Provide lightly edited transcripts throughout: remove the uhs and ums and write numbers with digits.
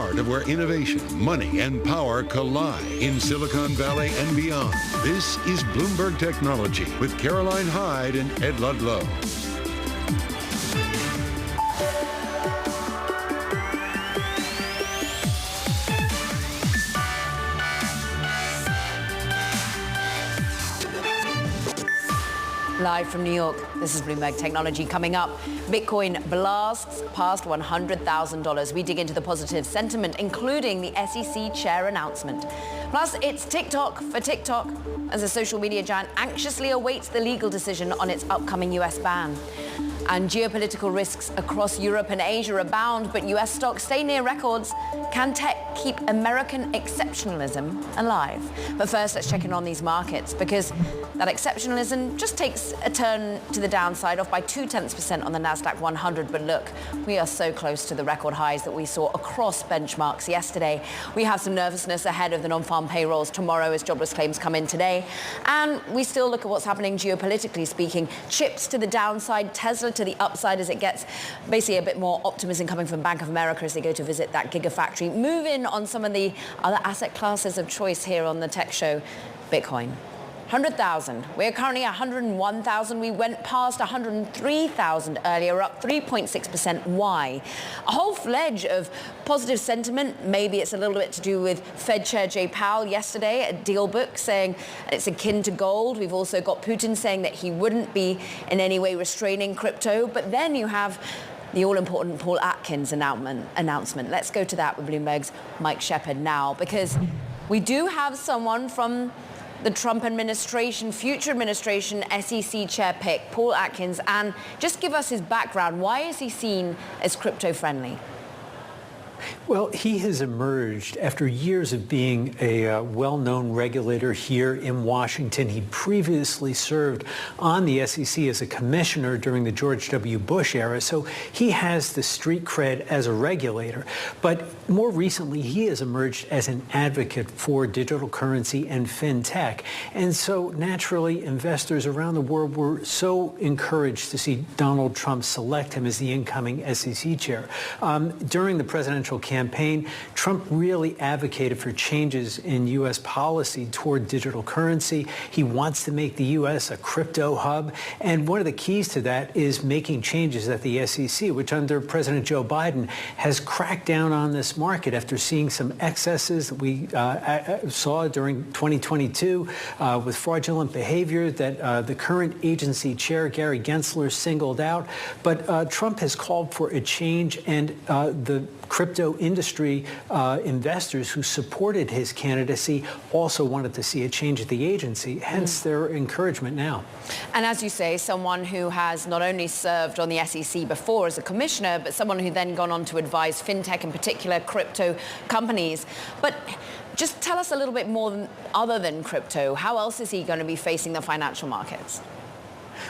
heart of where innovation, money, and power collide in Silicon Valley and beyond. This is Bloomberg Technology with Caroline Hyde and Ed Ludlow. Live from New York, this is Bloomberg Technology. Coming up, Bitcoin blasts past $100,000. We dig into the positive sentiment, including the SEC chair announcement. Plus, it's TikTok for TikTok, as a social media giant anxiously awaits the legal decision on its upcoming US ban. And geopolitical risks across Europe and Asia abound, but US stocks stay near records. Can tech keep American exceptionalism alive? But first, let's check in on these markets, because that exceptionalism just takes a turn to the downside, off by 0.2% on the Nasdaq 100. But look, we are so close to the record highs that we saw across benchmarks yesterday. We have some nervousness ahead of the non-farm payrolls tomorrow as jobless claims come in today. And we still look at what's happening geopolitically speaking. Chips to the downside, Tesla to the upside as it gets basically a bit more optimism coming from Bank of America as they go to visit that gigafactory. Move in on some of the other asset classes of choice here on the Tech Show. Bitcoin. 100,000. We're currently at 101,000. We went past 103,000 earlier, up 3.6%. Why? A whole fledge of positive sentiment. Maybe it's a little bit to do with Fed Chair Jay Powell yesterday at Deal Book saying it's akin to gold. We've also got Putin saying that he wouldn't be in any way restraining crypto. But then you have the all-important Paul Atkins announcement. Let's go to that with Bloomberg's Mike Shepard now, because we do have someone from the Trump administration, future administration, SEC chair pick, Paul Atkins, and just give us his background. Why is he seen as crypto-friendly? Well, he has emerged after years of being a well-known regulator here in Washington. He previously served on the SEC as a commissioner during the George W. Bush era, so he has the street cred as a regulator. But more recently, he has emerged as an advocate for digital currency and fintech. And so naturally, investors around the world were so encouraged to see Donald Trump select him as the incoming SEC chair. During the presidential campaign, Trump really advocated for changes in U.S. policy toward digital currency. He wants to make the U.S. a crypto hub. And one of the keys to that is making changes at the SEC, which under President Joe Biden has cracked down on this market after seeing some excesses that we saw during 2022 with fraudulent behavior that the current agency chair, Gary Gensler, singled out. But Trump has called for a change, and the crypto industry investors who supported his candidacy also wanted to see a change at the agency, hence their encouragement now. And as you say, someone who has not only served on the SEC before as a commissioner, but someone who then gone on to advise fintech, in particular crypto companies. But just tell us a little bit more other than crypto. How else is he going to be facing the financial markets?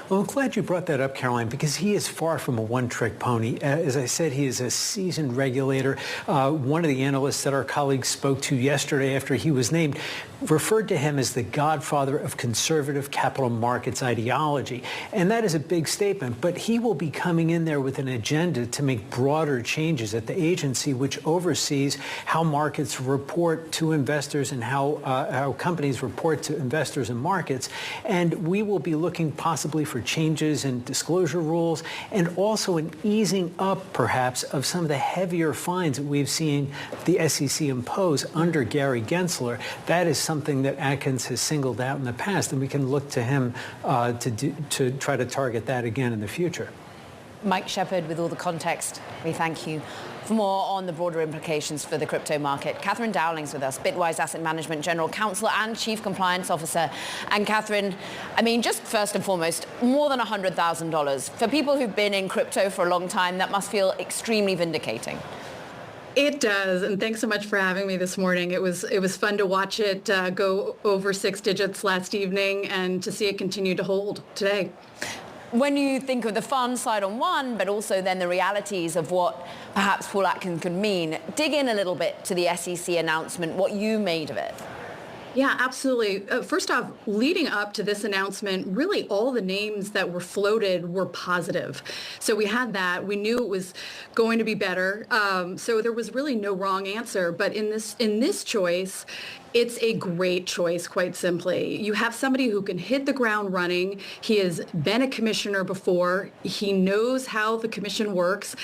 Well, I'm glad you brought that up, Caroline, because he is far from a one-trick pony. As I said, he is a seasoned regulator. One of the analysts that our colleagues spoke to yesterday after he was named referred to him as the godfather of conservative capital markets ideology. And that is a big statement, but he will be coming in there with an agenda to make broader changes at the agency, which oversees how markets report to investors and how companies report to investors and markets. And we will be looking possibly for changes in disclosure rules and also an easing up, perhaps, of some of the heavier fines that we've seen the SEC impose under Gary Gensler. That is something that Atkins has singled out in the past, and we can look to him to try to target that again in the future. Mike Shepard, with all the context, we thank you. For more on the broader implications for the crypto market, Catherine Dowling's with us, Bitwise Asset Management General Counsel and Chief Compliance Officer. And Catherine, I mean, just first and foremost, more than $100,000. For people who've been in crypto for a long time, that must feel extremely vindicating. It does, and thanks so much for having me this morning. It was fun to watch it go over 6 digits last evening and to see it continue to hold today. When you think of the fun side on one, but also then the realities of what perhaps Paul Atkins could mean, dig in a little bit to the SEC announcement, what you made of it. Yeah, absolutely. First off, leading up to this announcement, really all the names that were floated were positive. So we had that. We knew it was going to be better. So there was really no wrong answer. But in this choice, it's a great choice, quite simply. You have somebody who can hit the ground running. He has been a commissioner before. He knows how the commission works.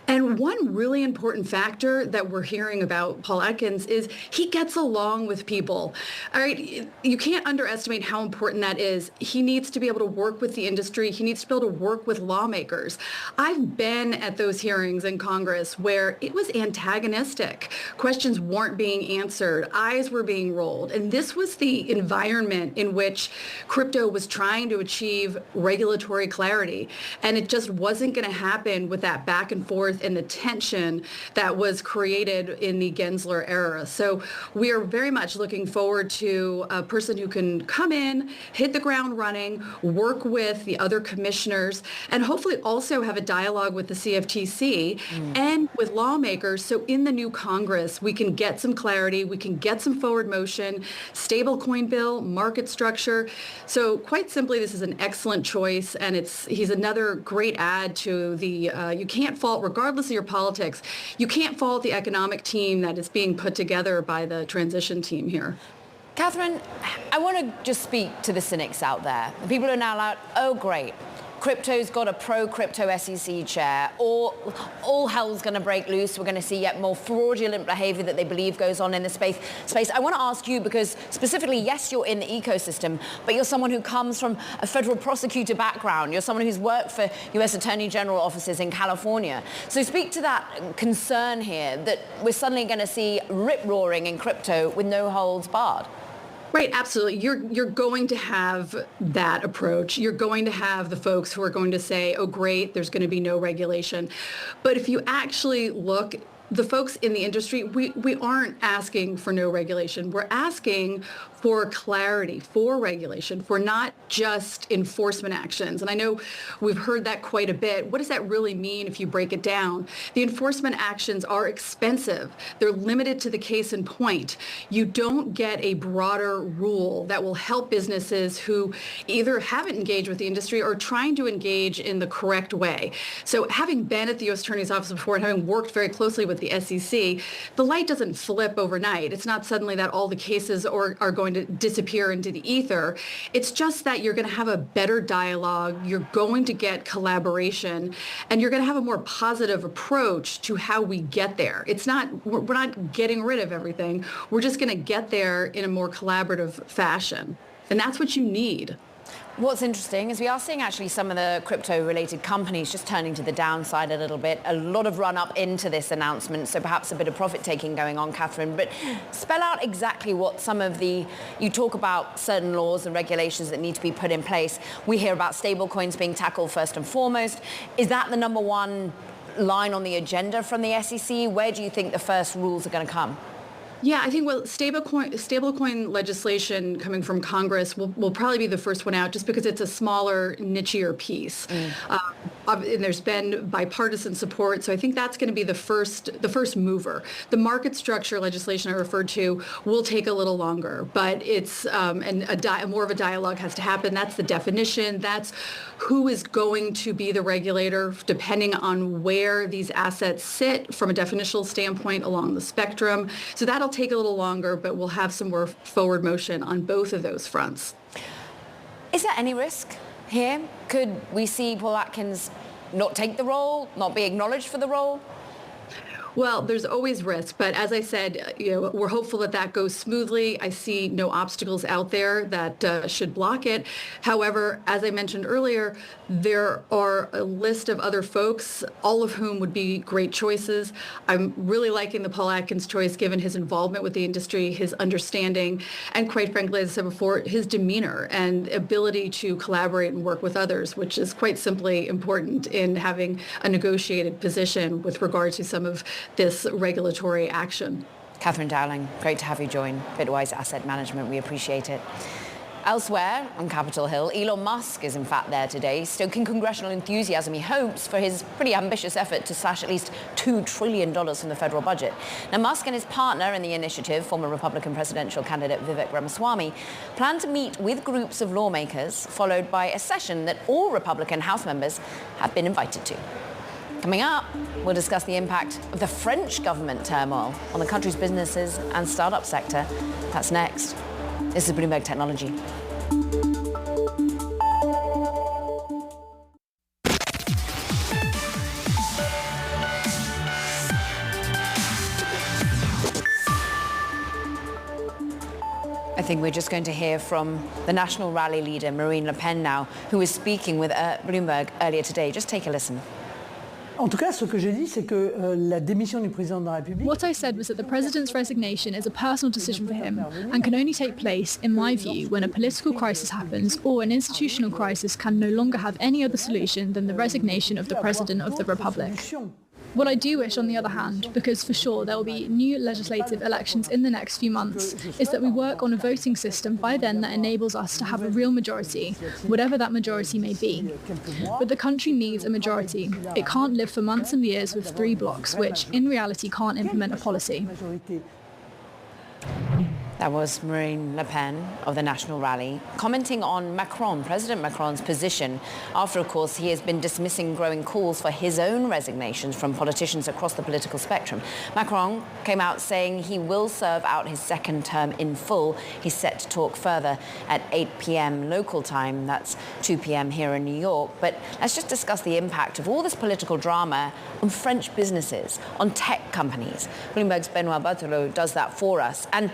And one really important factor that we're hearing about Paul Atkins is he gets along with people. All right, you can't underestimate how important that is. He needs to be able to work with the industry. He needs to be able to work with lawmakers. I've been at those hearings in Congress where it was antagonistic. Questions weren't being answered. Eyes were being rolled. And this was the environment in which crypto was trying to achieve regulatory clarity. And it just wasn't going to happen with that back and forth and the tension that was created in the Gensler era. So we are very much looking forward to a person who can come in, hit the ground running, work with the other commissioners, and hopefully also have a dialogue with the CFTC and with lawmakers. So in the new Congress, we can get some clarity, we can get some forward motion, stablecoin bill, market structure. So quite simply, this is an excellent choice, and he's another great add to the, you can't fault, regardless of your politics, you can't fault the economic team that is being put together by the transition team here. Catherine, I want to just speak to the cynics out there. The people who are now like, oh, great. Crypto's got a pro-crypto SEC chair, or all hell's going to break loose. We're going to see yet more fraudulent behavior that they believe goes on in the space. I want to ask you, because specifically, yes, you're in the ecosystem, but you're someone who comes from a federal prosecutor background. You're someone who's worked for U.S. Attorney General offices in California. So speak to that concern here that we're suddenly going to see rip-roaring in crypto with no holds barred. Right, absolutely. You're going to have that approach. You're going to have the folks who are going to say, oh, great, there's going to be no regulation. But if you actually look, the folks in the industry, we aren't asking for no regulation. We're asking for clarity, for regulation, for not just enforcement actions. And I know we've heard that quite a bit. What does that really mean if you break it down? The enforcement actions are expensive. They're limited to the case in point. You don't get a broader rule that will help businesses who either haven't engaged with the industry or trying to engage in the correct way. So having been at the U.S. Attorney's Office before and having worked very closely with the SEC, the light doesn't flip overnight. It's not suddenly that all the cases are going to disappear into the ether. It's just that you're going to have a better dialogue, you're going to get collaboration, and you're going to have a more positive approach to how we get there. We're not getting rid of everything. We're just going to get there in a more collaborative fashion. And that's what you need. What's interesting is we are seeing actually some of the crypto-related companies just turning to the downside a little bit. A lot of run-up into this announcement, so perhaps a bit of profit-taking going on, Catherine. But spell out exactly what some of you talk about certain laws and regulations that need to be put in place. We hear about stablecoins being tackled first and foremost. Is that the number one line on the agenda from the SEC? Where do you think the first rules are going to come? Yeah, I think stablecoin legislation coming from Congress will probably be the first one out, just because it's a smaller, nichier piece. And there's been bipartisan support, so I think that's going to be the first mover. The market structure legislation I referred to will take a little longer, but it's more of a dialogue has to happen. That's the definition. That's who is going to be the regulator, depending on where these assets sit from a definitional standpoint along the spectrum. So that'll take a little longer, but we'll have some more forward motion on both of those fronts. Is there any risk here? Could we see Paul Atkins not take the role, not be acknowledged for the role? Well, there's always risk, but as I said, we're hopeful that goes smoothly. I see no obstacles out there that should block it. However, as I mentioned earlier, there are a list of other folks, all of whom would be great choices. I'm really liking the Paul Atkins choice, given his involvement with the industry, his understanding, and quite frankly, as I said before, his demeanor and ability to collaborate and work with others, which is quite simply important in having a negotiated position with regard to some of this regulatory action. Catherine Dowling, great to have you join Bitwise Asset Management. We appreciate it. Elsewhere, on Capitol Hill, Elon Musk is in fact there today, stoking congressional enthusiasm, he hopes, for his pretty ambitious effort to slash at least $2 trillion from the federal budget. Now, Musk and his partner in the initiative, former Republican presidential candidate Vivek Ramaswamy, plan to meet with groups of lawmakers, followed by a session that all Republican House members have been invited to. Coming up, we'll discuss the impact of the French government turmoil on the country's businesses and startup sector. That's next. This is Bloomberg Technology. I think we're just going to hear from the National Rally leader, Marine Le Pen now, who was speaking with Bloomberg earlier today. Just take a listen. What I said was that the president's resignation is a personal decision for him and can only take place, in my view, when a political crisis happens or an institutional crisis can no longer have any other solution than the resignation of the president of the republic. What I do wish, on the other hand, because for sure there will be new legislative elections in the next few months, is that we work on a voting system by then that enables us to have a real majority, whatever that majority may be. But the country needs a majority. It can't live for months and years with 3 blocs, which in reality can't implement a policy. That was Marine Le Pen of the National Rally, commenting on President Macron's position after, of course, he has been dismissing growing calls for his own resignations from politicians across the political spectrum. Macron came out saying he will serve out his second term in full. He's set to talk further at 8 p.m. local time. That's 2 p.m. here in New York. But let's just discuss the impact of all this political drama on French businesses, on tech companies. Bloomberg's Benoit Barthelot does that for us. And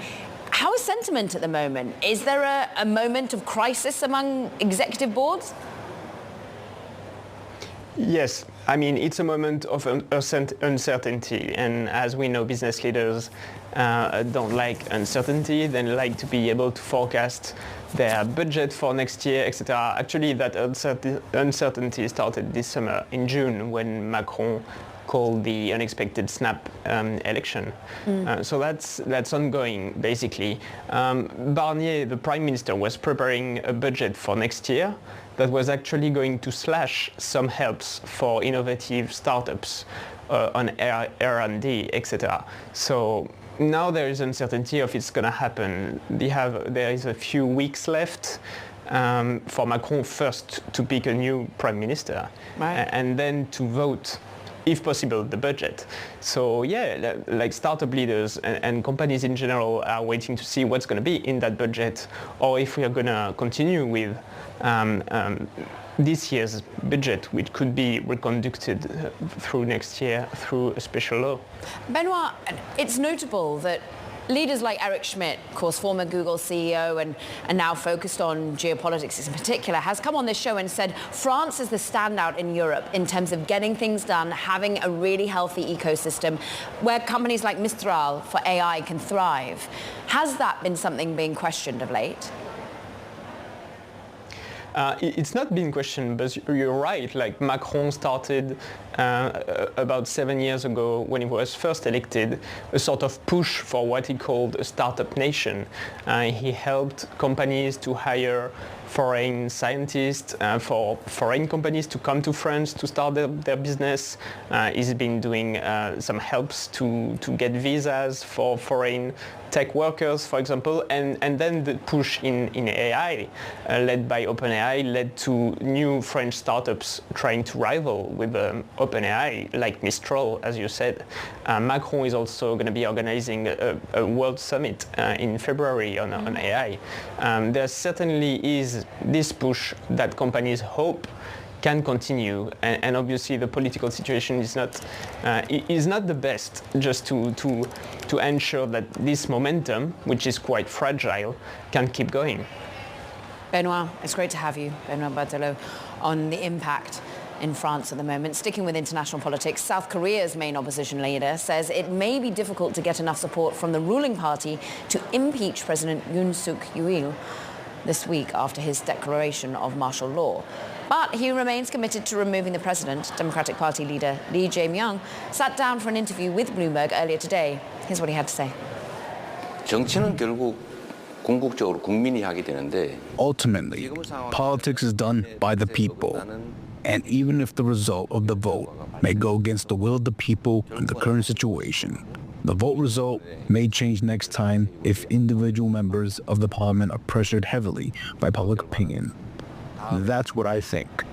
how is sentiment at the moment? Is there a moment of crisis among executive boards? Yes, I mean, it's a moment of uncertainty, and as we know, business leaders don't like uncertainty. They like to be able to forecast their budget for next year, etc. Actually, that uncertainty started this summer in June when Macron called the unexpected snap election. So that's ongoing, basically. Barnier, the Prime Minister, was preparing a budget for next year that was actually going to slash some helps for innovative startups on R&D, etc. So now there is uncertainty if it's going to happen. There is a few weeks left for Macron first to pick a new Prime Minister, right, and then to vote, if possible, the budget. So yeah, like startup leaders and companies in general are waiting to see what's going to be in that budget, or if we are going to continue with this year's budget, which could be reconducted through next year through a special law. Benoit, it's notable that leaders like Eric Schmidt, of course, former Google CEO and now focused on geopolitics in particular, has come on this show and said France is the standout in Europe in terms of getting things done, having a really healthy ecosystem where companies like Mistral for AI can thrive. Has that been something being questioned of late? It's not been questioned, but you're right. Like Macron started about 7 years ago when he was first elected, a sort of push for what he called a startup nation. He helped companies to hire foreign scientists, for foreign companies to come to France to start their business. He's been doing some helps to get visas for foreign tech workers, for example, and then the push in AI, led by OpenAI, led to new French startups trying to rival with OpenAI, like Mistral, as you said. Macron is also going to be organizing a world summit in February on AI. There certainly is this push that companies hope can continue, and obviously the political situation is not the best, just to ensure that this momentum, which is quite fragile, can keep going. Benoit, it's great to have you, Benoit Barthelot, on the impact in France at the moment. Sticking with international politics, South Korea's main opposition leader says it may be difficult to get enough support from the ruling party to impeach President Yoon Suk-yeol this week after his declaration of martial law. But he remains committed to removing the president. Democratic Party leader Lee Jae-myung sat down for an interview with Bloomberg earlier today. Here's what he had to say. 정치는 결국 궁극적으로 국민이 하게 되는데 Ultimately, politics is done by the people. And even if the result of the vote may go against the will of the people in the current situation, the vote result may change next time if individual members of the parliament are pressured heavily by public opinion. That's what I think.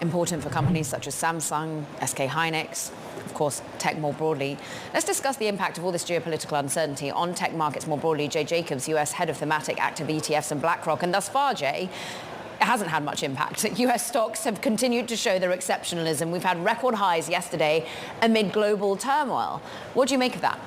Important for companies such as Samsung, SK Hynix, of course, tech more broadly. Let's discuss the impact of all this geopolitical uncertainty on tech markets more broadly. Jay Jacobs, US head of thematic active ETFs and BlackRock. And thus far, Jay, it hasn't had much impact. US stocks have continued to show their exceptionalism. We've had record highs yesterday amid global turmoil. What do you make of that?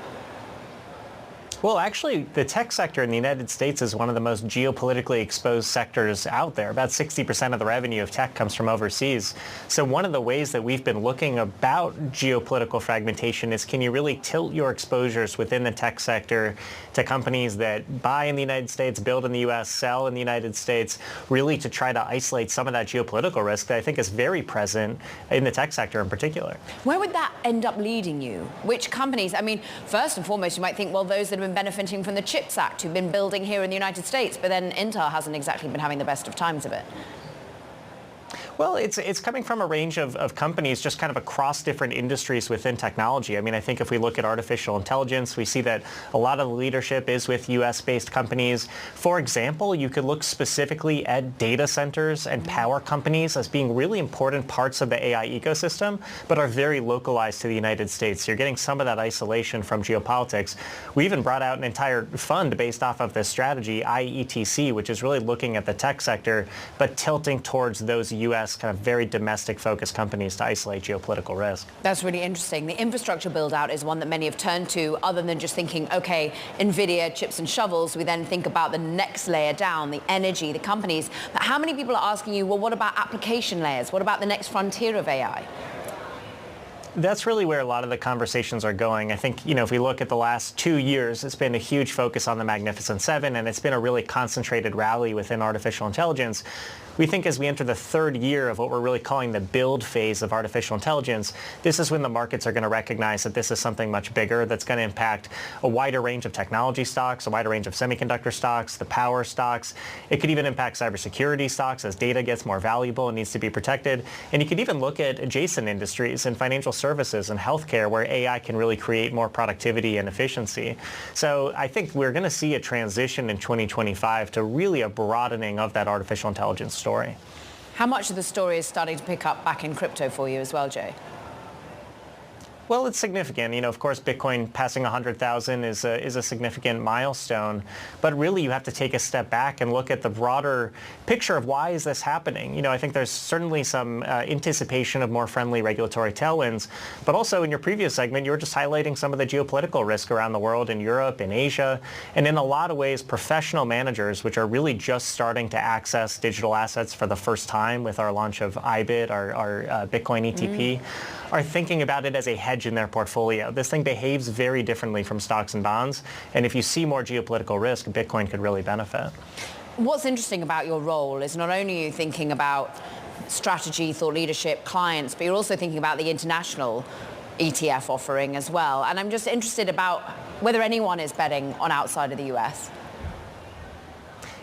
Well, actually, the tech sector in the United States is one of the most geopolitically exposed sectors out there. About 60% of the revenue of tech comes from overseas. So one of the ways that we've been looking about geopolitical fragmentation is, can you really tilt your exposures within the tech sector to companies that buy in the United States, build in the U.S., sell in the United States, really to try to isolate some of that geopolitical risk that I think is very present in the tech sector in particular. Where would that end up leading you? Which companies? I mean, first and foremost, you might think, well, those that have been benefiting from the CHIPS Act, who've been building here in the United States, but then Intel hasn't exactly been having the best of times of it. Well, it's coming from a range of companies just kind of across different industries within technology. I mean, I think if we look at artificial intelligence, we see that a lot of the leadership is with U.S.-based companies. For example, you could look specifically at data centers and power companies as being really important parts of the AI ecosystem, but are very localized to the United States. You're getting some of that isolation from geopolitics. We even brought out an entire fund based off of this strategy, IETC, which is really looking at the tech sector, but tilting towards those U.S. kind of very domestic-focused companies to isolate geopolitical risk. That's really interesting. The infrastructure build-out is one that many have turned to, other than just thinking, okay, NVIDIA, chips and shovels. We then think about the next layer down, the energy, the companies. But how many people are asking you, well, what about application layers? What about the next frontier of AI? That's really where a lot of the conversations are going. I think, if we look at the last 2 years, it's been a huge focus on the Magnificent Seven, and it's been a really concentrated rally within artificial intelligence. We think as we enter the third year of what we're really calling the build phase of artificial intelligence, this is when the markets are going to recognize that this is something much bigger that's going to impact a wider range of technology stocks, a wider range of semiconductor stocks, the power stocks. It could even impact cybersecurity stocks as data gets more valuable and needs to be protected. And you could even look at adjacent industries in financial services and healthcare where AI can really create more productivity and efficiency. So I think we're going to see a transition in 2025 to really a broadening of that artificial intelligence story. How much of the story is starting to pick up back in crypto for you as well, Jay? Well, it's significant. Of course, Bitcoin passing 100,000 is a significant milestone. But really, you have to take a step back and look at the broader picture of why is this happening. I think there's certainly some anticipation of more friendly regulatory tailwinds. But also, in your previous segment, you were just highlighting some of the geopolitical risk around the world, in Europe, in Asia. And in a lot of ways, professional managers, which are really just starting to access digital assets for the first time with our launch of IBIT, our Bitcoin ETP, are thinking about it as a hedge in their portfolio. This thing behaves very differently from stocks and bonds. And if you see more geopolitical risk, Bitcoin could really benefit. What's interesting about your role is not only are you thinking about strategy, thought leadership, clients, but you're also thinking about the international ETF offering as well. And I'm just interested about whether anyone is betting on outside of the US.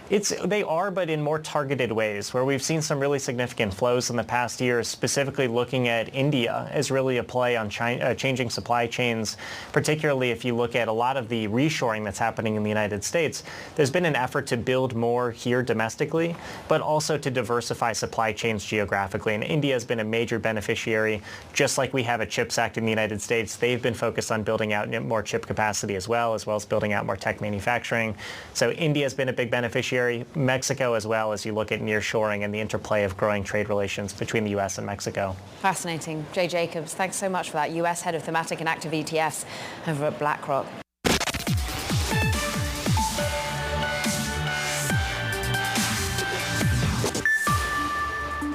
They are, but in more targeted ways, where we've seen some really significant flows in the past year, specifically looking at India as really a play on changing supply chains, particularly if you look at a lot of the reshoring that's happening in the United States. There's been an effort to build more here domestically, but also to diversify supply chains geographically. And India has been a major beneficiary, just like we have a CHIPS Act in the United States. They've been focused on building out more chip capacity as well as building out more tech manufacturing. So India has been a big beneficiary. Mexico as well, as you look at nearshoring and the interplay of growing trade relations between the U.S. and Mexico. Fascinating. Jay Jacobs, thanks so much for that. U.S. head of thematic and active ETFs over at BlackRock.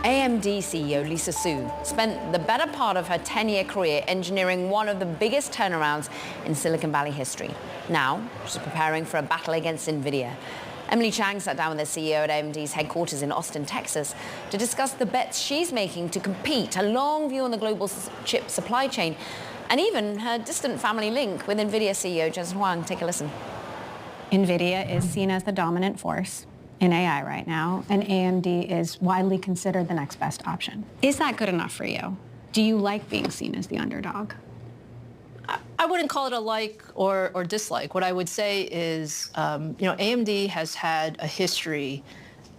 AMD CEO Lisa Su spent the better part of her 10-year career engineering one of the biggest turnarounds in Silicon Valley history. Now, she's preparing for a battle against NVIDIA. Emily Chang sat down with the CEO at AMD's headquarters in Austin, Texas, to discuss the bets she's making to compete, a long view on the global chip supply chain, and even her distant family link with NVIDIA CEO Jensen Huang. Take a listen. NVIDIA is seen as the dominant force in AI right now, and AMD is widely considered the next best option. Is that good enough for you? Do you like being seen as the underdog? I wouldn't call it a like or dislike. What I would say is, AMD has had a history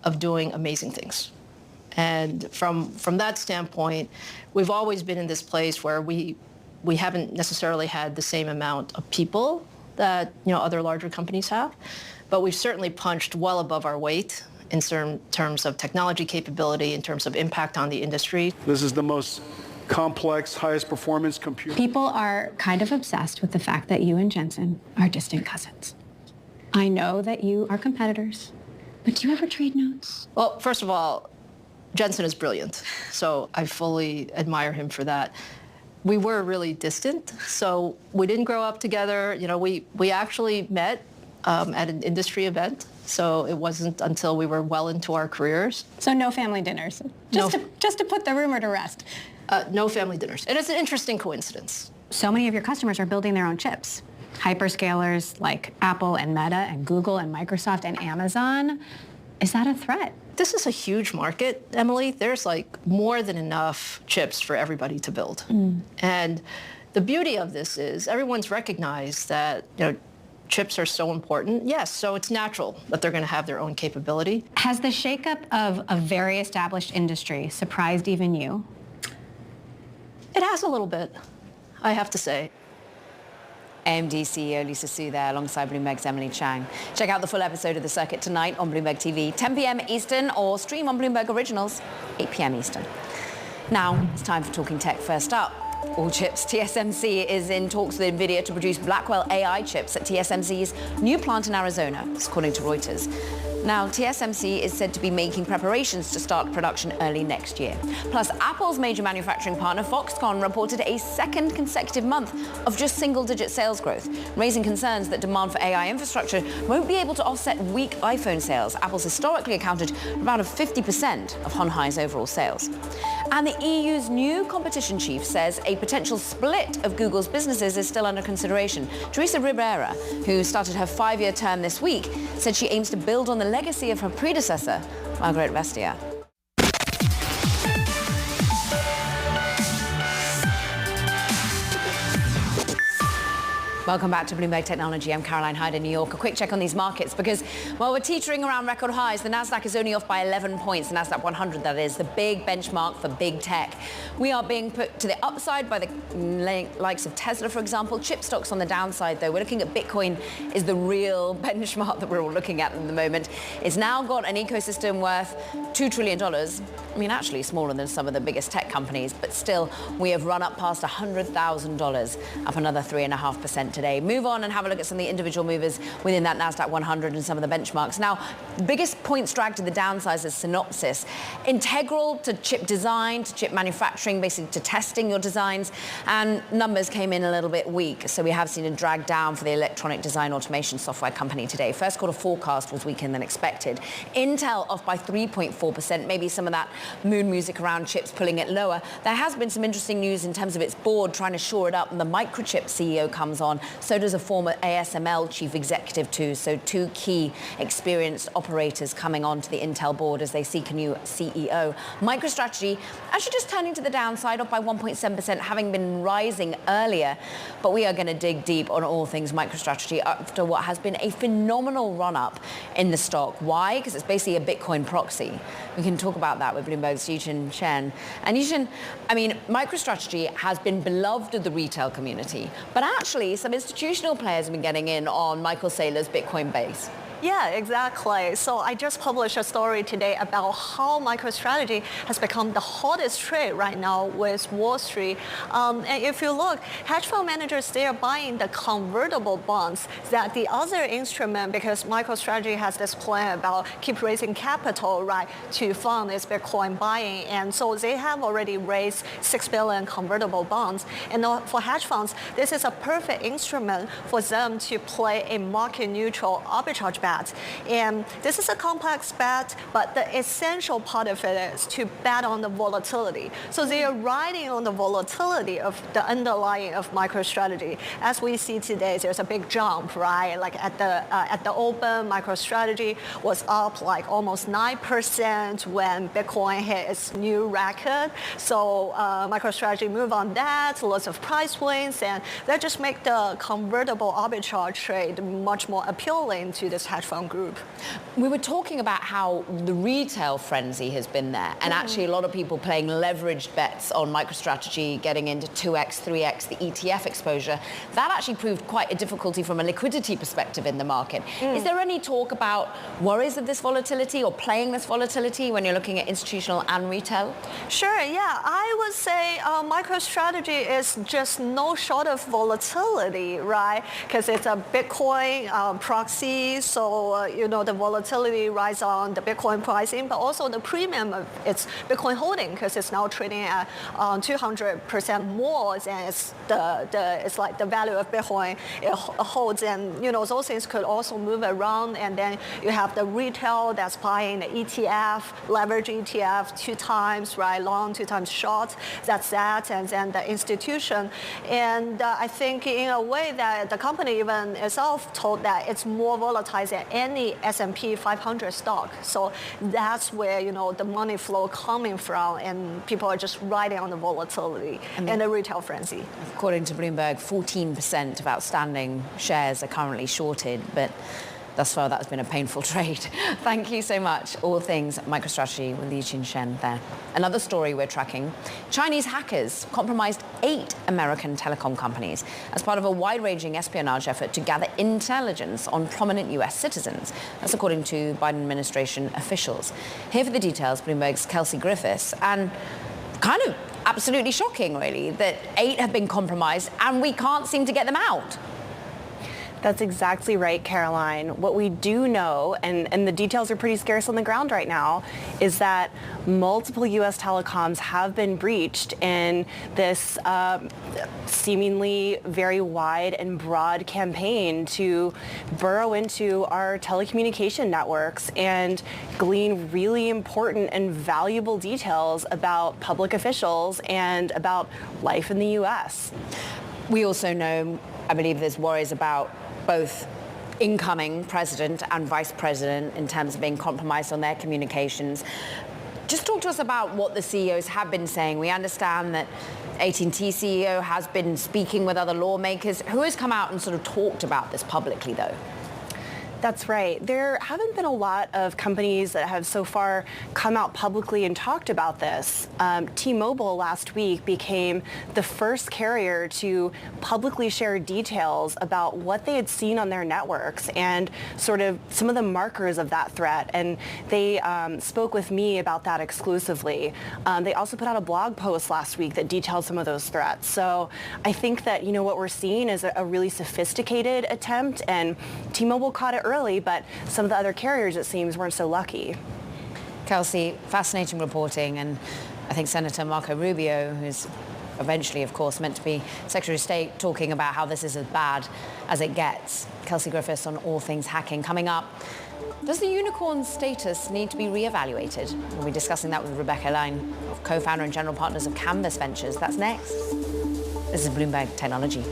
of doing amazing things. And from that standpoint, we've always been in this place where we haven't necessarily had the same amount of people that other larger companies have, but we've certainly punched well above our weight in certain terms of technology capability, in terms of impact on the industry. This is the most complex, highest performance computer. People are kind of obsessed with the fact that you and Jensen are distant cousins. I know that you are competitors, but do you ever trade notes? Well, first of all, Jensen is brilliant, so I fully admire him for that. We were really distant, so we didn't grow up together. We actually met at an industry event, so it wasn't until we were well into our careers. So no family dinners, just to put the rumor to rest. No family dinners, and it's an interesting coincidence. So many of your customers are building their own chips. Hyperscalers like Apple and Meta and Google and Microsoft and Amazon. Is that a threat? This is a huge market, Emily. There's more than enough chips for everybody to build. And the beauty of this is everyone's recognized that chips are so important. Yes, so it's natural that they're going to have their own capability. Has the shakeup of a very established industry surprised even you? It has a little bit, I have to say. AMD CEO Lisa Su there alongside Bloomberg's Emily Chang. Check out the full episode of The Circuit tonight on Bloomberg TV, 10 p.m. Eastern, or stream on Bloomberg Originals, 8 p.m. Eastern. Now, it's time for Talking Tech. First up, all chips. TSMC is in talks with NVIDIA to produce Blackwell AI chips at TSMC's new plant in Arizona, according to Reuters. Now, TSMC is said to be making preparations to start production early next year. Plus, Apple's major manufacturing partner, Foxconn, reported a second consecutive month of just single-digit sales growth, raising concerns that demand for AI infrastructure won't be able to offset weak iPhone sales. Apple's historically accounted for about 50% of Hon Hai's overall sales. And the EU's new competition chief says a potential split of Google's businesses is still under consideration. Teresa Ribera, who started her 5-year term this week, said she aims to build on the legacy of her predecessor, Margaret Vestager. Welcome back to Bloomberg Technology. I'm Caroline Hyde in New York. A quick check on these markets because while we're teetering around record highs, the Nasdaq is only off by 11 points. The Nasdaq 100, that is, the big benchmark for big tech. We are being put to the upside by the likes of Tesla, for example. Chip stocks on the downside, though. We're looking at Bitcoin is the real benchmark that we're all looking at the moment. It's now got an ecosystem worth $2 trillion. I mean, actually smaller than some of the biggest tech companies, but still, we have run up past $100,000, up another 3.5% today. Move on and have a look at some of the individual movers within that Nasdaq 100 and some of the benchmarks. Now, the biggest points dragged to the downside is Synopsys. Integral to chip design, to chip manufacturing, basically to testing your designs, and numbers came in a little bit weak. So we have seen a drag down for the electronic design automation software company today. First quarter forecast was weaker than expected. Intel off by 3.4%, maybe some of that mood music around chips pulling it lower. There has been some interesting news in terms of its board trying to shore it up, and the Microchip CEO comes on. So does a former ASML chief executive too. So two key experienced operators coming onto the Intel board as they seek a new CEO. MicroStrategy actually just turning to the downside, off by 1.7%, having been rising earlier. But we are going to dig deep on all things MicroStrategy after what has been a phenomenal run-up in the stock. Why? Because it's basically a Bitcoin proxy. We can talk about that with Bloomberg's Yijin Chen. And Yijin, I mean, MicroStrategy has been beloved of the retail community, but actually some institutional players have been getting in on Michael Saylor's Bitcoin base. Yeah, exactly. So I just published a story today about how MicroStrategy has become the hottest trade right now with Wall Street. And if you look, hedge fund managers, they are buying the convertible bonds that the other instrument, because MicroStrategy has this plan about keep raising capital, right, to fund its Bitcoin buying. And so they have already raised 6 billion convertible bonds. And for hedge funds, this is a perfect instrument for them to play a market neutral arbitrage bet bet. And this is a complex bet, but the essential part of it is to bet on the volatility. So they are riding on the volatility of the underlying of MicroStrategy. As we see today, there's a big jump, right? Like at the open, MicroStrategy was up like almost 9% when Bitcoin hit its new record. So MicroStrategy moved on that, lots of price wins, and that just make the convertible arbitrage trade much more appealing to this hedge fund group. We were talking about how the retail frenzy has been there, and actually a lot of people playing leveraged bets on MicroStrategy, getting into 2x, 3x, the ETF exposure. That actually proved quite a difficulty from a liquidity perspective in the market. Is there any talk about worries of this volatility or playing this volatility when you're looking at institutional and retail? Sure, yeah. I would say MicroStrategy is just no short of volatility, right? Because it's a Bitcoin proxy, so the volatility rides on the Bitcoin pricing, but also the premium of its Bitcoin holding, because it's now trading at 200% more than it's like the value of Bitcoin it holds, and those things could also move around. And then you have the retail that's buying the ETF, leverage ETF 2 times, right, long 2 times short. That's that, and then the institution. And I think in a way that the company even itself told that it's more volatile than any S&P 500 stock. So that's where the money flow coming from, and people are just riding on the volatility and the retail frenzy. According to Bloomberg, 14% of outstanding shares are currently shorted, but thus far that's been a painful trade. Thank you so much. All things MicroStrategy with Li-Jun Shen there. Another story we're tracking. Chinese hackers compromised 8 American telecom companies as part of a wide-ranging espionage effort to gather intelligence on prominent US citizens. That's according to Biden administration officials. Here for the details, Bloomberg's Kelsey Griffiths. And kind of absolutely shocking, really, that 8 have been compromised and we can't seem to get them out. That's exactly right, Caroline. What we do know, and the details are pretty scarce on the ground right now, is that multiple U.S. telecoms have been breached in this seemingly very wide and broad campaign to burrow into our telecommunication networks and glean really important and valuable details about public officials and about life in the U.S. We also know, I believe there's worries about both incoming president and vice president in terms of being compromised on their communications. Just talk to us about what the CEOs have been saying. We understand that AT&T CEO has been speaking with other lawmakers. Who has come out and sort of talked about this publicly, though? That's right. There haven't been a lot of companies that have so far come out publicly and talked about this. T-Mobile last week became the first carrier to publicly share details about what they had seen on their networks and sort of some of the markers of that threat. And they spoke with me about that exclusively. They also put out a blog post last week that detailed some of those threats. So I think that, what we're seeing is a really sophisticated attempt, and T-Mobile caught it early, but some of the other carriers, it seems, weren't so lucky. Kelsey, fascinating reporting, and I think Senator Marco Rubio, who's eventually, of course, meant to be Secretary of State, talking about how this is as bad as it gets. Kelsey Griffiths on all things hacking. Coming up, does the unicorn status need to be reevaluated? We'll be discussing that with Rebecca Lin, co-founder and general partners of Canvas Ventures. That's next. This is Bloomberg Technology.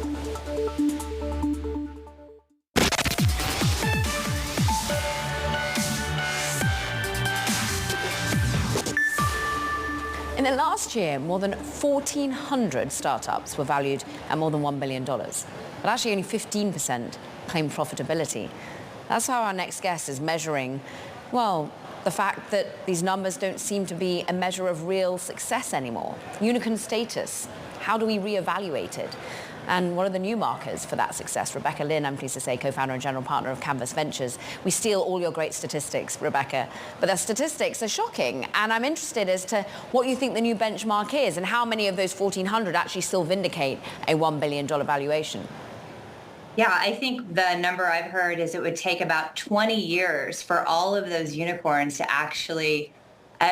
In the last year, more than 1,400 startups were valued at more than $1 billion. But actually only 15% claimed profitability. That's how our next guest is measuring, well, the fact that these numbers don't seem to be a measure of real success anymore. Unicorn status, how do we reevaluate it? And what are the new markers for that success? Rebecca Lin, I'm pleased to say, co-founder and general partner of Canvas Ventures. We steal all your great statistics, Rebecca, but the statistics are shocking. And I'm interested as to what you think the new benchmark is and how many of those 1,400 actually still vindicate a $1 billion valuation. Yeah, I think the number I've heard is it would take about 20 years for all of those unicorns to actually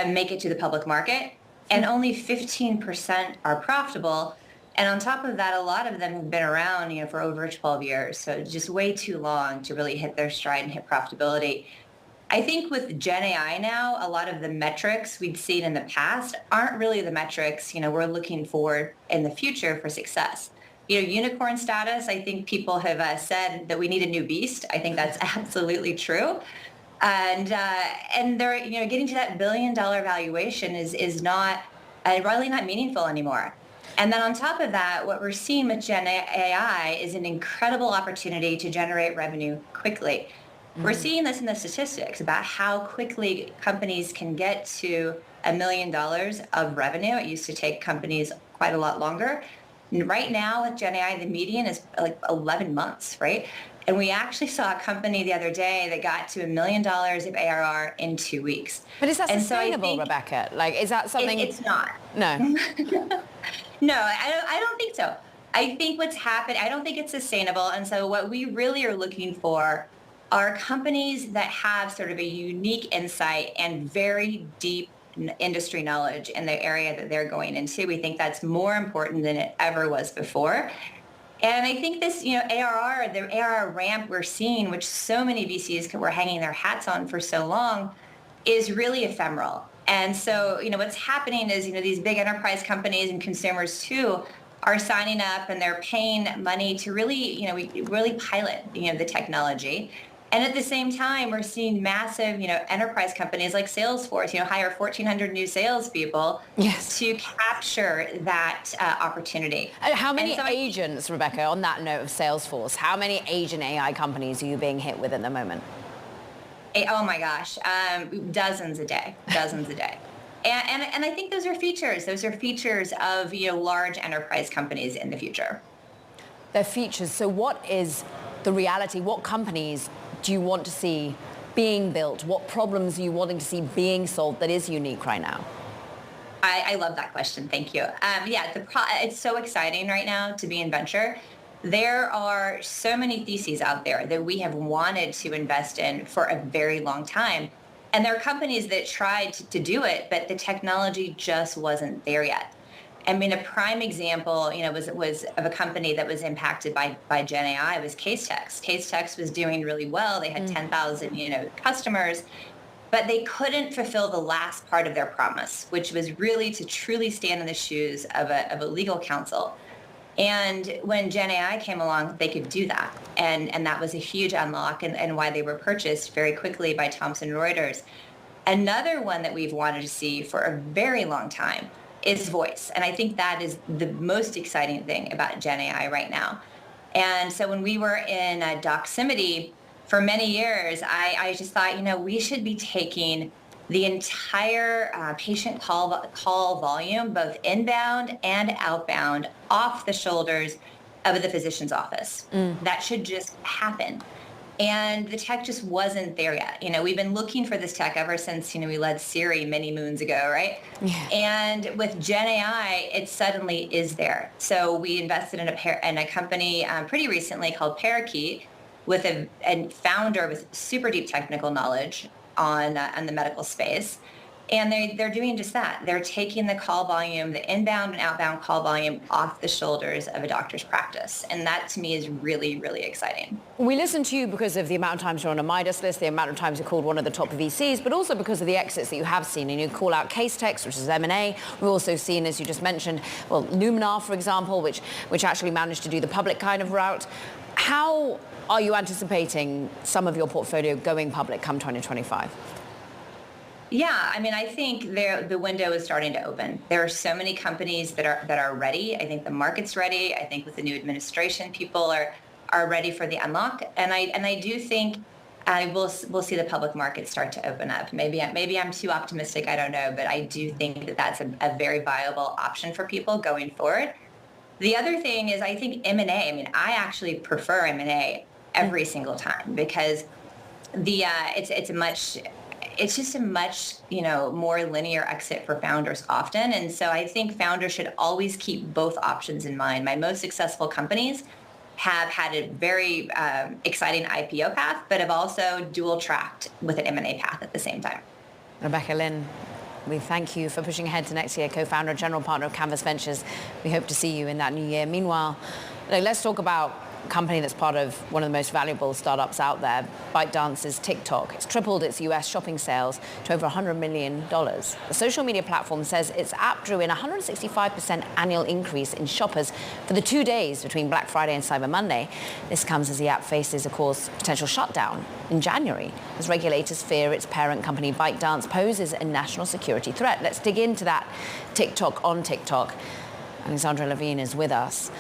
make it to the public market, and only 15% are profitable. And on top of that, a lot of them have been around, for over 12 years. So just way too long to really hit their stride and hit profitability. I think with Gen AI now, a lot of the metrics we'd seen in the past aren't really the metrics, we're looking for in the future for success. Unicorn status, I think people have said that we need a new beast. I think that's absolutely true. And they're, getting to that $1 billion valuation is not really not meaningful anymore. And then on top of that, what we're seeing with Gen AI is an incredible opportunity to generate revenue quickly. We're seeing this in the statistics about how quickly companies can get to $1 million of revenue. It used to take companies quite a lot longer. Right now with Gen AI, the median is like 11 months, right? And we actually saw a company the other day that got to $1 million of ARR in 2 weeks. But is that sustainable, Rebecca? Is that something? It's not. No. No, I don't think so. I think what's happened, I don't think it's sustainable. And so what we really are looking for are companies that have sort of a unique insight and very deep industry knowledge in the area that they're going into. We think that's more important than it ever was before. And I think this, the ARR ramp we're seeing, which so many VCs were hanging their hats on for so long, is really ephemeral. And so, what's happening is, these big enterprise companies and consumers too are signing up and they're paying money to really, really pilot, the technology. And at the same time, we're seeing massive, enterprise companies like Salesforce, hire 1,400 new salespeople to capture that opportunity. How many agents, Rebecca, on that note of Salesforce, how many agent AI companies are you being hit with at the moment? Oh my gosh, dozens a day. And I think those are features. Those are features of, large enterprise companies in the future. They're features. So what is the reality? What companies do you want to see being built? What problems are you wanting to see being solved that is unique right now? I love that question. Thank you. It's so exciting right now to be in venture. There are so many theses out there that we have wanted to invest in for a very long time. And there are companies that tried to do it, but the technology just wasn't there yet. I mean, a prime example, was of a company that was impacted by Gen AI was Casetext. Casetext was doing really well. They had 10,000, customers, but they couldn't fulfill the last part of their promise, which was really to truly stand in the shoes of a legal counsel. And when Gen AI came along, they could do that. And that was a huge unlock and why they were purchased very quickly by Thomson Reuters. Another one that we've wanted to see for a very long time is voice. And I think that is the most exciting thing about Gen AI right now. And so when we were in Doximity for many years, I just thought, we should be taking the entire patient call volume, both inbound and outbound, off the shoulders of the physician's office. That should just happen. And the tech just wasn't there yet. We've been looking for this tech ever since, we led Siri many moons ago, right? Yeah. And with Gen AI, it suddenly is there. So we invested in a company pretty recently called Parakeet with a founder with super deep technical knowledge on the medical space. And they're doing just that. They're taking the call volume, the inbound and outbound call volume off the shoulders of a doctor's practice. And that to me is really, really exciting. We listen to you because of the amount of times you're on a Midas list, the amount of times you're called one of the top VCs, but also because of the exits that you have seen. And you call out Casetext, which is M&A. We've also seen, as you just mentioned, Luminar, for example, which actually managed to do the public kind of route. How are you anticipating some of your portfolio going public come 2025? Yeah, I think the window is starting to open. There are so many companies that are ready. I think the market's ready. I think with the new administration, people are ready for the unlock. And I do think we'll see the public market start to open up. Maybe I'm too optimistic. I don't know, but I do think that that's a very viable option for people going forward. The other thing is I think M&A. I actually prefer M&A every single time because it's just a much more linear exit for founders often. And so I think founders should always keep both options in mind. My most successful companies have had a very exciting IPO path, but have also dual tracked with an M&A path at the same time. Rebecca Lynn, We thank you for pushing ahead to next year, co-founder and general partner of Canvas Ventures. We hope to see you in that new year. Meanwhile, let's talk about a company that's part of one of the most valuable startups out there, ByteDance's TikTok. It's tripled its US shopping sales to over $100 million. The social media platform says its app drew in a 165% annual increase in shoppers for the 2 days between Black Friday and Cyber Monday. This comes as the app faces, of course, potential shutdown in January, as regulators fear its parent company ByteDance poses a national security threat. Let's dig into that TikTok on TikTok. Alexandra Levine is with us.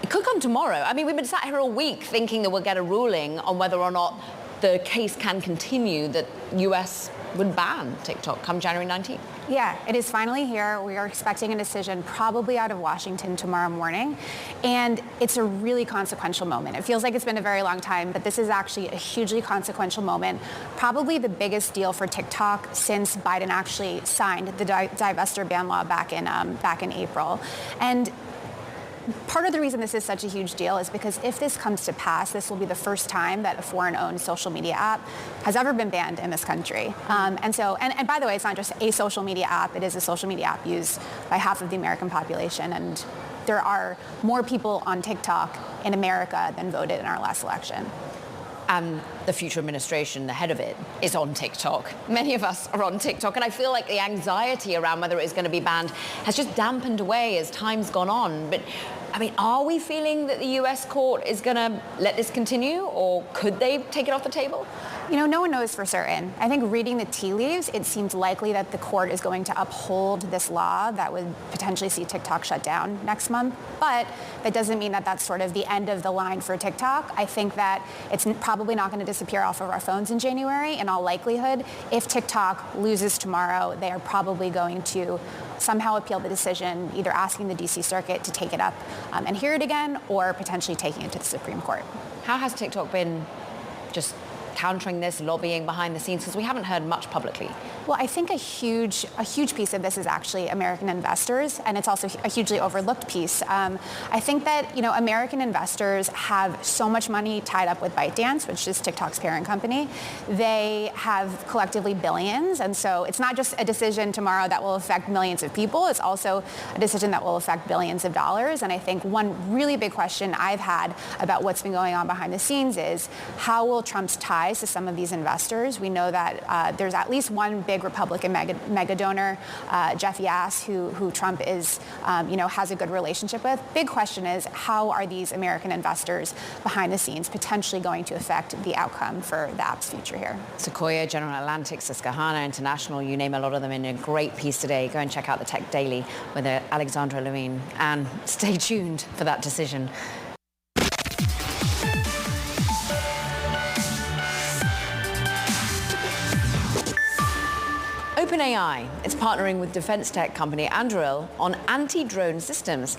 It could come tomorrow. I mean, we've been sat here all week thinking that we'll get a ruling on whether or not the case can continue that US would ban TikTok come January 19th. Yeah, it is finally here. We are expecting a decision probably out of Washington tomorrow morning. And it's a really consequential moment. It feels like it's been a very long time, but this is actually a hugely consequential moment. Probably the biggest deal for TikTok since Biden actually signed the divestiture ban law back in April. And part of the reason this is such a huge deal is because if this comes to pass, this will be the first time that a foreign-owned social media app has ever been banned in this country. And by the way, it's not just a social media app. It is a social media app used by half of the American population. And there are more people on TikTok in America than voted in our last election. And the future administration, the head of it, is on TikTok. Many of us are on TikTok, and I feel like the anxiety around whether it's going to be banned has just dampened away as time's gone on. But, I mean, are we feeling that the US court is going to let this continue, or could they take it off the table? You know, no one knows for certain. I think reading the tea leaves, it seems likely that the court is going to uphold this law that would potentially see TikTok shut down next month. But that doesn't mean that that's sort of the end of the line for TikTok. I think that it's probably not going to disappear off of our phones in January. In all likelihood, if TikTok loses tomorrow, they are probably going to somehow appeal the decision, either asking the DC Circuit to take it up and hear it again, or potentially taking it to the Supreme Court. How has TikTok been just countering this, lobbying behind the scenes? Because we haven't heard much publicly. Well, I think a huge piece of this is actually American investors, and it's also a hugely overlooked piece. I think that, American investors have so much money tied up with ByteDance, which is TikTok's parent company. They have collectively billions, and so it's not just a decision tomorrow that will affect millions of people, it's also a decision that will affect billions of dollars. And I think one really big question I've had about what's been going on behind the scenes is how will Trump's ties to some of these investors? We know that there's at least one big Republican mega donor, Jeff Yass, who Trump is, has a good relationship with. Big question is, how are these American investors behind the scenes potentially going to affect the outcome for the app's future here? Sequoia, General Atlantic, Susquehanna International, you name a lot of them in a great piece today. Go and check out the Tech Daily with Alexandra Levine, and stay tuned for that decision. OpenAI is partnering with defense tech company Anduril on anti-drone systems.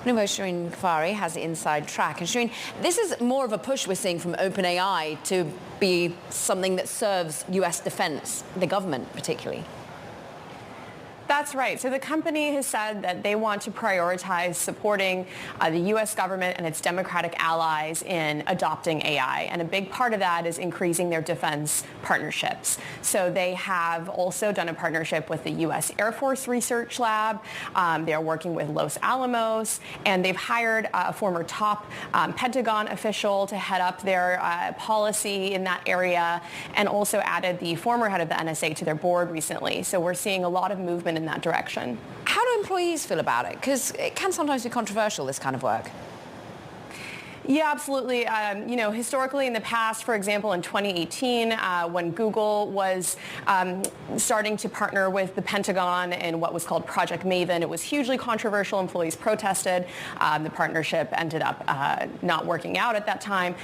Bloomberg's Shireen Kafari has the inside track. And Shireen, this is more of a push we're seeing from OpenAI to be something that serves US defense, the government particularly. That's right. So the company has said that they want to prioritize supporting the U.S. government and its democratic allies in adopting AI. And a big part of that is increasing their defense partnerships. So they have also done a partnership with the U.S. Air Force Research Lab. They are working with Los Alamos. And they've hired a former top Pentagon official to head up their policy in that area, and also added the former head of the NSA to their board recently. So we're seeing a lot of movement in that direction. How do employees feel about it? Because it can sometimes be controversial, this kind of work. Yeah, absolutely. Historically in the past, for example, in 2018, when Google was starting to partner with the Pentagon in what was called Project Maven, it was hugely controversial. Employees protested. The partnership ended up not working out at that time.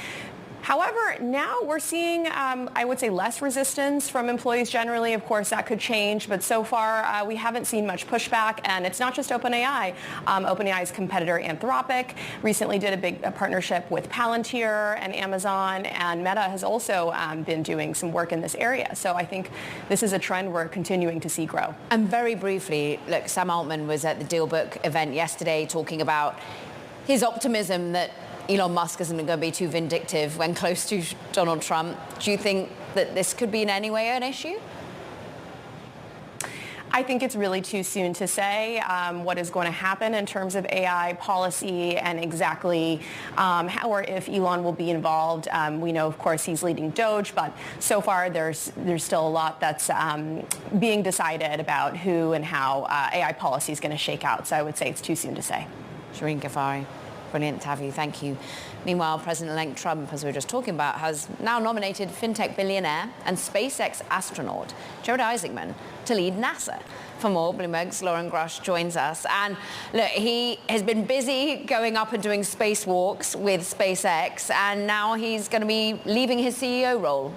However, now we're seeing, I would say, less resistance from employees generally. Of course, that could change, but so far we haven't seen much pushback. And it's not just OpenAI. OpenAI's competitor Anthropic recently did a big partnership with Palantir and Amazon, and Meta has also been doing some work in this area. So I think this is a trend we're continuing to see grow. And very briefly, look, Sam Altman was at the DealBook event yesterday talking about his optimism that Elon Musk isn't going to be too vindictive when close to Donald Trump. Do you think that this could be in any way an issue? I think it's really too soon to say what is going to happen in terms of AI policy and exactly how or if Elon will be involved. We know, of course, he's leading Doge, but so far there's still a lot that's being decided about who and how AI policy is going to shake out. So I would say it's too soon to say. Shireen Ghaffari, brilliant to have you. Thank you. Meanwhile, President-elect Trump, as we were just talking about, has now nominated fintech billionaire and SpaceX astronaut Jared Isaacman to lead NASA. For more, Bloomberg's Lauren Grush joins us. And look, he has been busy going up and doing spacewalks with SpaceX, and now he's going to be leaving his CEO role.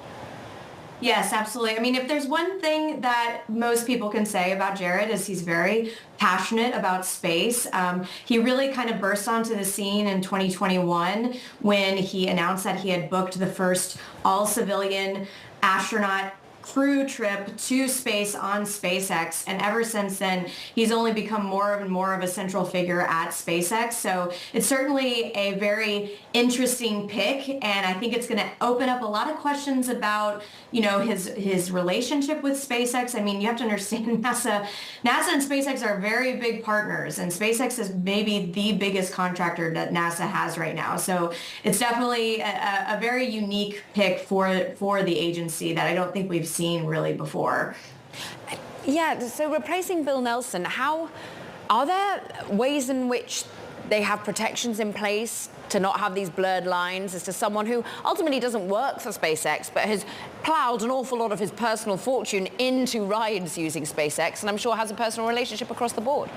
Yes, absolutely. I mean, if there's one thing that most people can say about Jared is he's very passionate about space. He really kind of burst onto the scene in 2021 when he announced that he had booked the first all-civilian astronaut crew trip to space on SpaceX, and ever since then he's only become more and more of a central figure at SpaceX. So it's certainly a very interesting pick, and I think it's going to open up a lot of questions about, you know, his relationship with SpaceX. I mean, you have to understand NASA and SpaceX are very big partners, and SpaceX is maybe the biggest contractor that NASA has right now. So it's definitely a very unique pick for the agency that I don't think we've seen really before. Yeah, so replacing Bill Nelson, are there ways in which they have protections in place to not have these blurred lines as to someone who ultimately doesn't work for SpaceX but has plowed an awful lot of his personal fortune into rides using SpaceX, and I'm sure has a personal relationship across the board?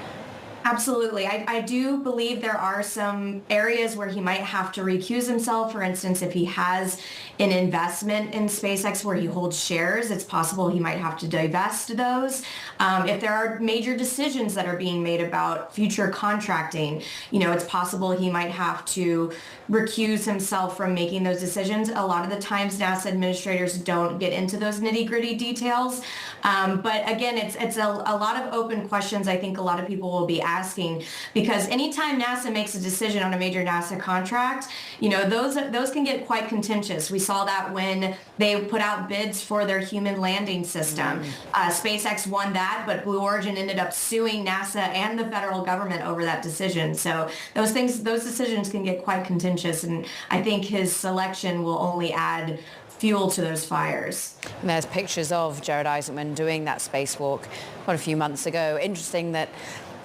Absolutely. I do believe there are some areas where he might have to recuse himself. For instance, if he has an investment in SpaceX where he holds shares, it's possible he might have to divest those. If there are major decisions that are being made about future contracting, you know, it's possible he might have to recuse himself from making those decisions. A lot of the times NASA administrators don't get into those nitty-gritty details. But again, it's a lot of open questions I think a lot of people will be asking, because anytime NASA makes a decision on a major NASA contract, you know, those can get quite contentious. We saw that when they put out bids for their human landing system. SpaceX won that, but Blue Origin ended up suing NASA and the federal government over that decision. So those decisions can get quite contentious, and I think his selection will only add fuel to those fires. And there's pictures of Jared Isaacman doing that spacewalk quite a few months ago. Interesting that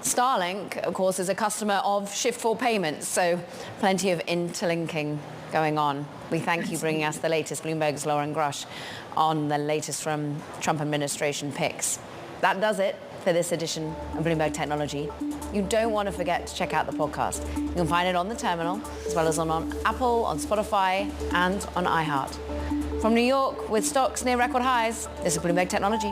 Starlink, of course, is a customer of Shift4 Payments, so plenty of interlinking going on. We thank you for bringing us the latest. Bloomberg's Lauren Grush on the latest from Trump administration picks. That does it for this edition of Bloomberg Technology. You don't want to forget to check out the podcast. You can find it on the terminal, as well as on Apple, on Spotify, and on iHeart. From New York, with stocks near record highs, this is Bloomberg Technology.